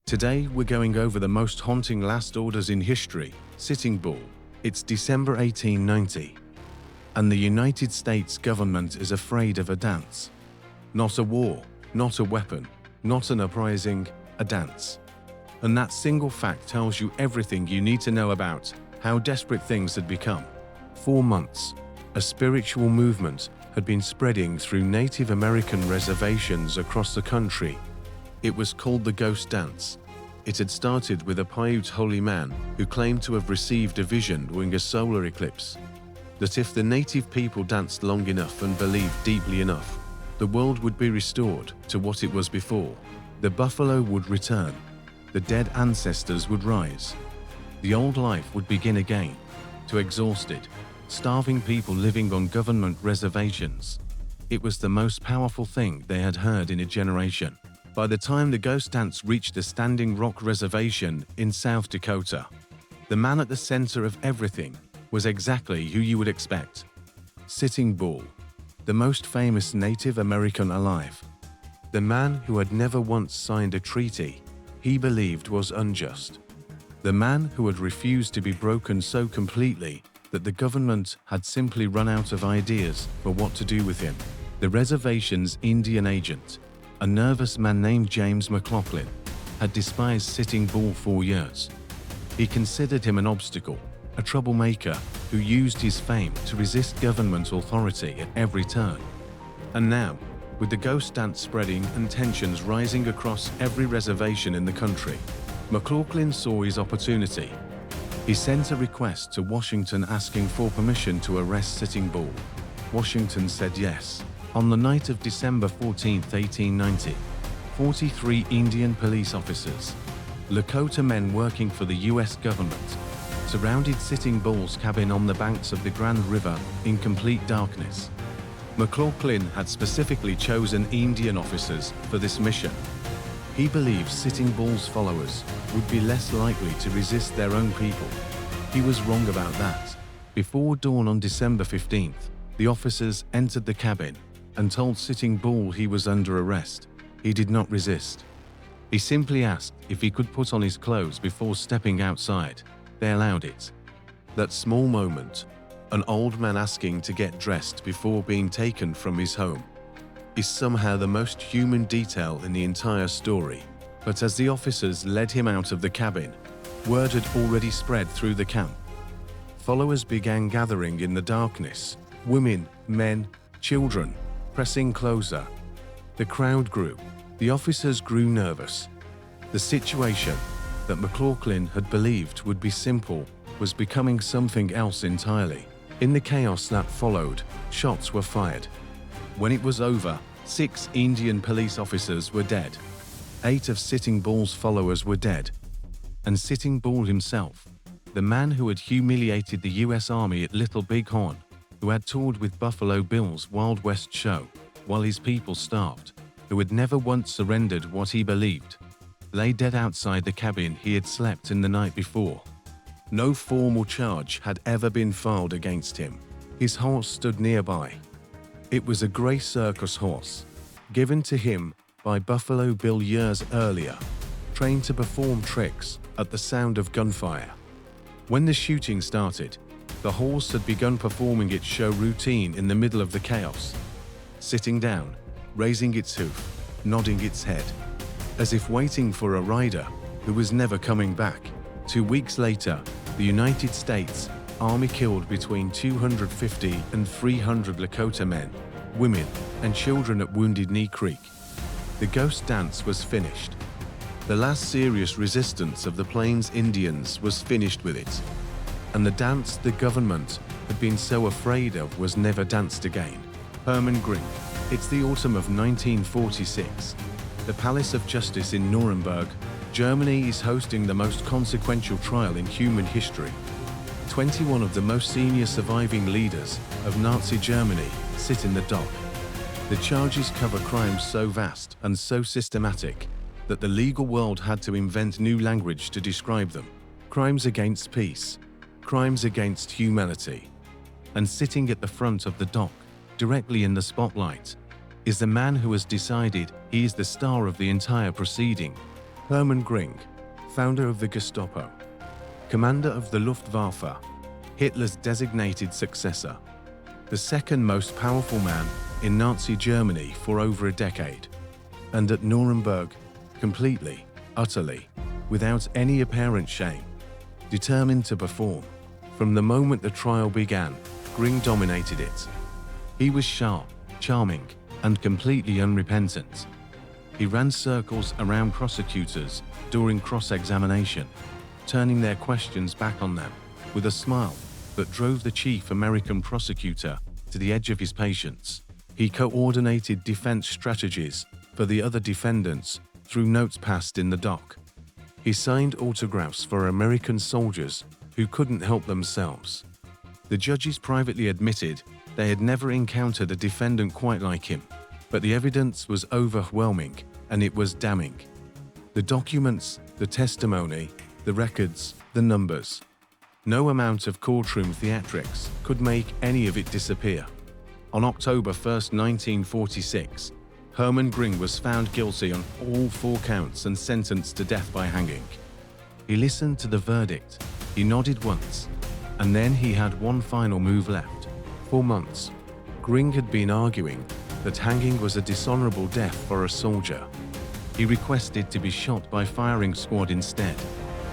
Today we're going over the most haunting last orders in history, Sitting Bull. It's December 1890, and the United States government is afraid of a dance. Not a war, not a weapon, not an uprising, a dance. And that single fact tells you everything you need to know about how desperate things had become. 4 months, a spiritual movement had been spreading through Native American reservations across the country. It was called the Ghost Dance. It had started with a Paiute holy man who claimed to have received a vision during a solar eclipse, that if the native people danced long enough and believed deeply enough, the world would be restored to what it was before. The buffalo would return. The dead ancestors would rise. The old life would begin again to exhausted, starving people living on government reservations. It was the most powerful thing they had heard in a generation. By the time the Ghost Dance reached the Standing Rock Reservation in South Dakota, the man at the center of everything was exactly who you would expect. Sitting Bull, the most famous Native American alive. The man who had never once signed a treaty he believed was unjust. The man who had refused to be broken so completely that the government had simply run out of ideas for what to do with him. The reservation's Indian agent, a nervous man named James McLaughlin, had despised Sitting Bull for years. He considered him an obstacle, a troublemaker who used his fame to resist government authority at every turn. And now, with the Ghost Dance spreading and tensions rising across every reservation in the country, McLaughlin saw his opportunity. He sent a request to Washington asking for permission to arrest Sitting Bull. Washington said yes. On the night of December 14, 1890, 43 Indian police officers, Lakota men working for the U.S. government, surrounded Sitting Bull's cabin on the banks of the Grand River in complete darkness. McLaughlin had specifically chosen Indian officers for this mission. He believed Sitting Bull's followers would be less likely to resist their own people. He was wrong about that. Before dawn on December 15th, the officers entered the cabin and told Sitting Bull he was under arrest. He did not resist. He simply asked if he could put on his clothes before stepping outside. They allowed it. That small moment, an old man asking to get dressed before being taken from his home, is somehow the most human detail in the entire story. But as the officers led him out of the cabin, word had already spread through the camp. Followers began gathering in the darkness, women, men, children, pressing closer. The crowd grew. The officers grew nervous. The situation that McLaughlin had believed would be simple was becoming something else entirely. In the chaos that followed, shots were fired. When it was over, 6 Indian police officers were dead. 8 of Sitting Bull's followers were dead. And Sitting Bull himself, the man who had humiliated the U.S. Army at Little Bighorn, who had toured with Buffalo Bill's Wild West show while his people starved, who had never once surrendered what he believed, lay dead outside the cabin he had slept in the night before. No formal charge had ever been filed against him. His horse stood nearby. It was a gray circus horse, given to him by Buffalo Bill years earlier, trained to perform tricks at the sound of gunfire. When the shooting started, the horse had begun performing its show routine in the middle of the chaos, sitting down, raising its hoof, nodding its head, as if waiting for a rider who was never coming back. 2 weeks later, the United States Army killed between 250 and 300 Lakota men, women, and children at Wounded Knee Creek. The Ghost Dance was finished. The last serious resistance of the Plains Indians was finished with it. And the dance the government had been so afraid of was never danced again. Herman Gring. It's the autumn of 1946. The Palace of Justice in Nuremberg, Germany is hosting the most consequential trial in human history. 21 of the most senior surviving leaders of Nazi Germany sit in the dock. The charges cover crimes so vast and so systematic that the legal world had to invent new language to describe them. Crimes against peace, crimes against humanity. And sitting at the front of the dock, directly in the spotlight, is the man who has decided he is the star of the entire proceeding. Hermann Göring, founder of the Gestapo, commander of the Luftwaffe, Hitler's designated successor, the second most powerful man in Nazi Germany for over a decade, and at Nuremberg, completely, utterly, without any apparent shame, determined to perform. From the moment the trial began, Göring dominated it. He was sharp, charming, and completely unrepentant. He ran circles around prosecutors during cross-examination, turning their questions back on them with a smile that drove the chief American prosecutor to the edge of his patience. He coordinated defense strategies for the other defendants through notes passed in the dock. He signed autographs for American soldiers who couldn't help themselves. The judges privately admitted they had never encountered a defendant quite like him, but the evidence was overwhelming and it was damning. The documents, the testimony, the records, the numbers. No amount of courtroom theatrics could make any of it disappear. On October 1, 1946, Hermann Göring was found guilty on all 4 counts and sentenced to death by hanging. He listened to the verdict, he nodded once, and then he had one final move left. For months, Göring had been arguing that hanging was a dishonorable death for a soldier. He requested to be shot by firing squad instead,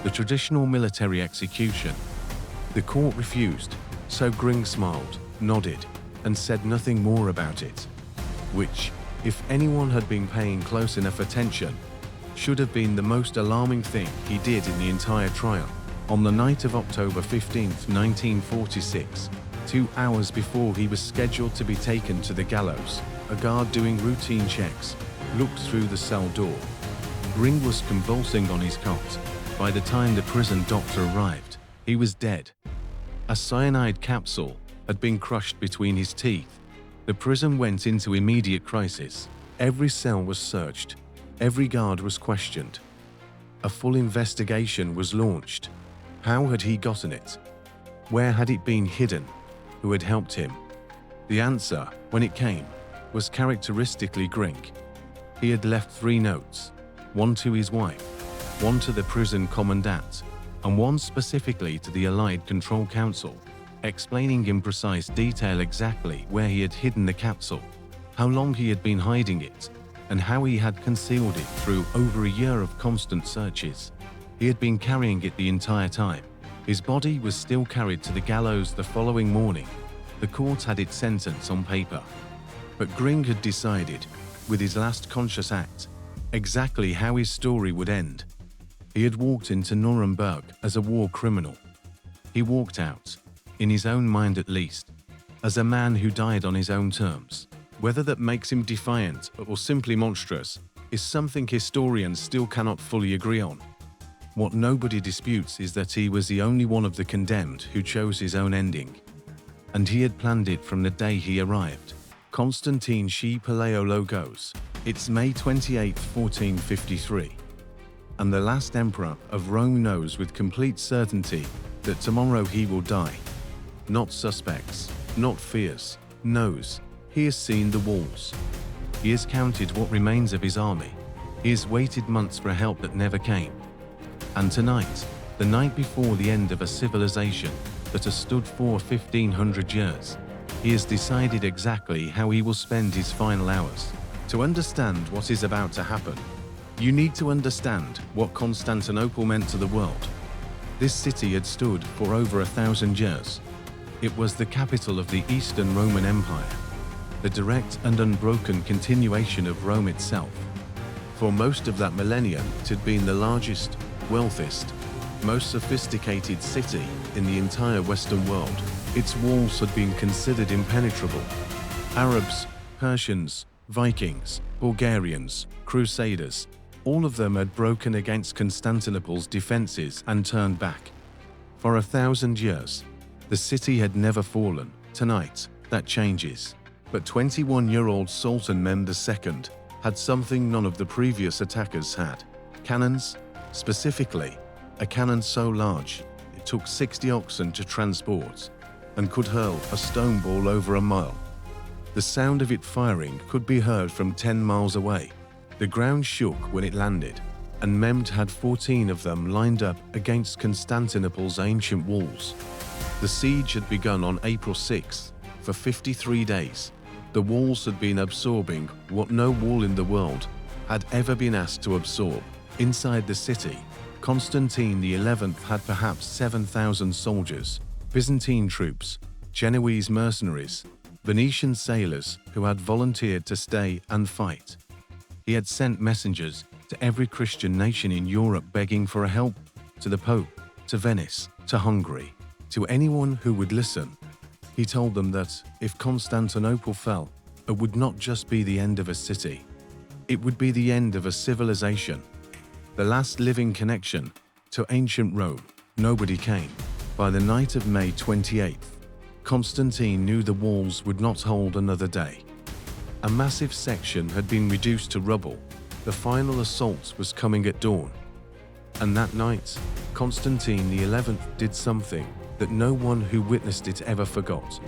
the traditional military execution. The court refused, so Göring smiled, nodded, and said nothing more about it, which, if anyone had been paying close enough attention, should have been the most alarming thing he did in the entire trial. On the night of October 15, 1946, 2 hours before he was scheduled to be taken to the gallows, a guard doing routine checks looked through the cell door. Göring was convulsing on his cot. By the time the prison doctor arrived, he was dead. A cyanide capsule had been crushed between his teeth. The prison went into immediate crisis. Every cell was searched. Every guard was questioned. A full investigation was launched. How had he gotten it? Where had it been hidden? Who had helped him? The answer, when it came, was characteristically Göring. He had left 3 notes, one to his wife, one to the prison commandant, and one specifically to the Allied Control Council, explaining in precise detail exactly where he had hidden the capsule, how long he had been hiding it, and how he had concealed it through over a year of constant searches. He had been carrying it the entire time. His body was still carried to the gallows the following morning. The court had its sentence on paper. But Göring had decided, with his last conscious act, exactly how his story would end. He had walked into Nuremberg as a war criminal. He walked out, in his own mind at least, as a man who died on his own terms. Whether that makes him defiant or simply monstrous is something historians still cannot fully agree on. What nobody disputes is that he was the only one of the condemned who chose his own ending. And he had planned it from the day he arrived. Constantine Shi Palaiologos. It's May 28, 1453. And the last emperor of Rome knows with complete certainty that tomorrow he will die. Not suspects, not fears, knows. He has seen the walls. He has counted what remains of his army. He has waited months for help that never came. And tonight, the night before the end of a civilization that has stood for 1500 years, he has decided exactly how he will spend his final hours. To understand what is about to happen, you need to understand what Constantinople meant to the world. This city had stood for over 1,000 years. It was the capital of the Eastern Roman Empire, the direct and unbroken continuation of Rome itself. For most of that millennium, it had been the largest, wealthiest, most sophisticated city in the entire Western world. Its walls had been considered impenetrable. Arabs, Persians, Vikings, Bulgarians, Crusaders, all of them had broken against Constantinople's defenses and turned back. For 1,000 years, the city had never fallen. Tonight, that changes. But 21-year-old Sultan Mehmed II had something none of the previous attackers had. Cannons, specifically, a cannon so large it took 60 oxen to transport and could hurl a stone ball over a mile. The sound of it firing could be heard from 10 miles away. The ground shook when it landed, and Mehmed had 14 of them lined up against Constantinople's ancient walls. The siege had begun on April 6. For 53 days, the walls had been absorbing what no wall in the world had ever been asked to absorb. Inside the city, Constantine XI had perhaps 7,000 soldiers, Byzantine troops, Genoese mercenaries, Venetian sailors who had volunteered to stay and fight. He had sent messengers to every Christian nation in Europe begging for help, to the Pope, to Venice, to Hungary, to anyone who would listen. He told them that if Constantinople fell, it would not just be the end of a city, it would be the end of a civilization, the last living connection to ancient Rome. Nobody came. By the night of May 28th, Constantine knew the walls would not hold another day. A massive section had been reduced to rubble. The final assault was coming at dawn. And that night, Constantine XI did something that no one who witnessed it ever forgot.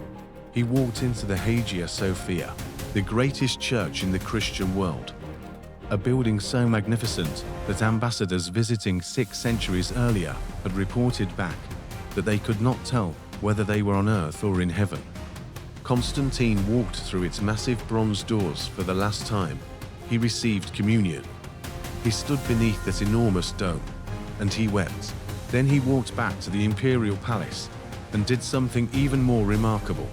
He walked into the Hagia Sophia, the greatest church in the Christian world. A building so magnificent that ambassadors visiting 6 centuries earlier had reported back that they could not tell whether they were on earth or in heaven. Constantine walked through its massive bronze doors for the last time. He received communion. He stood beneath that enormous dome, and he wept. Then he walked back to the imperial palace and did something even more remarkable.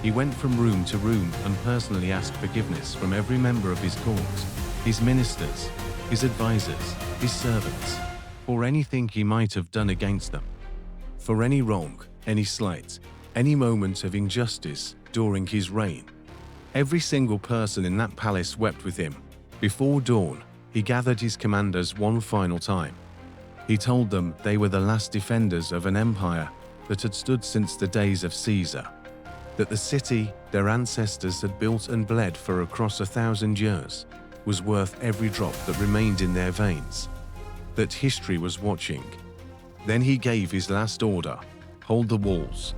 He went from room to room and personally asked forgiveness from every member of his court, his ministers, his advisors, his servants, for anything he might have done against them. For any wrong, any slight, any moment of injustice during his reign. Every single person in that palace wept with him. Before dawn, he gathered his commanders one final time. He told them they were the last defenders of an empire that had stood since the days of Caesar, that the city their ancestors had built and bled for across 1,000 years was worth every drop that remained in their veins, that history was watching. Then he gave his last order: hold the walls.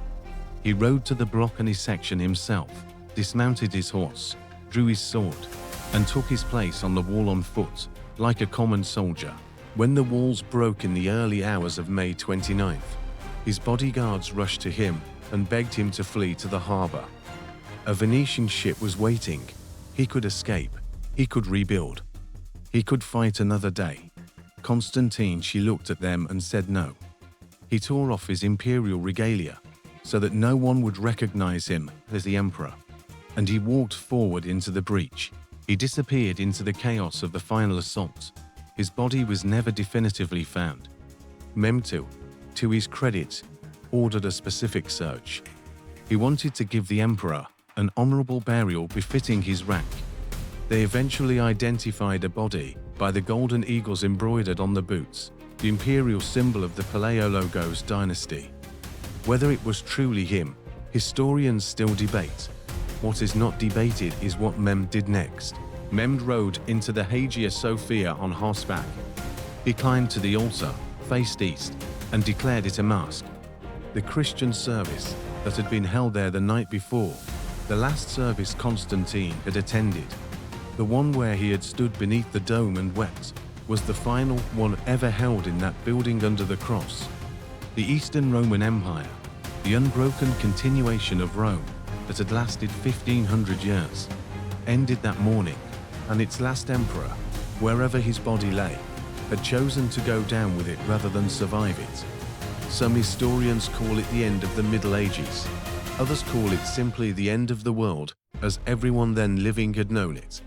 He rode to the block and his section himself, dismounted his horse, drew his sword, and took his place on the wall on foot, like a common soldier. When the walls broke in the early hours of May 29th, his bodyguards rushed to him and begged him to flee to the harbor. A Venetian ship was waiting. He could escape. He could rebuild. He could fight another day. Constantine, she looked at them and said no. He tore off his imperial regalia so that no one would recognize him as the emperor, and he walked forward into the breach. He disappeared into the chaos of the final assault. His body was never definitively found. Mehmed, to his credit, ordered a specific search. He wanted to give the emperor an honorable burial befitting his rank. They eventually identified a body by the golden eagles embroidered on the boots, the imperial symbol of the Palaiologos dynasty. Whether it was truly him, historians still debate. What is not debated is what Mehmed did next. Mehmed rode into the Hagia Sophia on horseback. He climbed to the altar, faced east, and declared it a mosque. The Christian service that had been held there the night before, the last service Constantine had attended, the one where he had stood beneath the dome and wept, was the final one ever held in that building under the cross. The Eastern Roman Empire, the unbroken continuation of Rome that had lasted 1,500 years, ended that morning, and its last emperor, wherever his body lay, had chosen to go down with it rather than survive it. Some historians call it the end of the Middle Ages. Others call it simply the end of the world, as everyone then living had known it.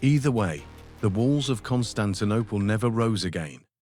Either way, the walls of Constantinople never rose again.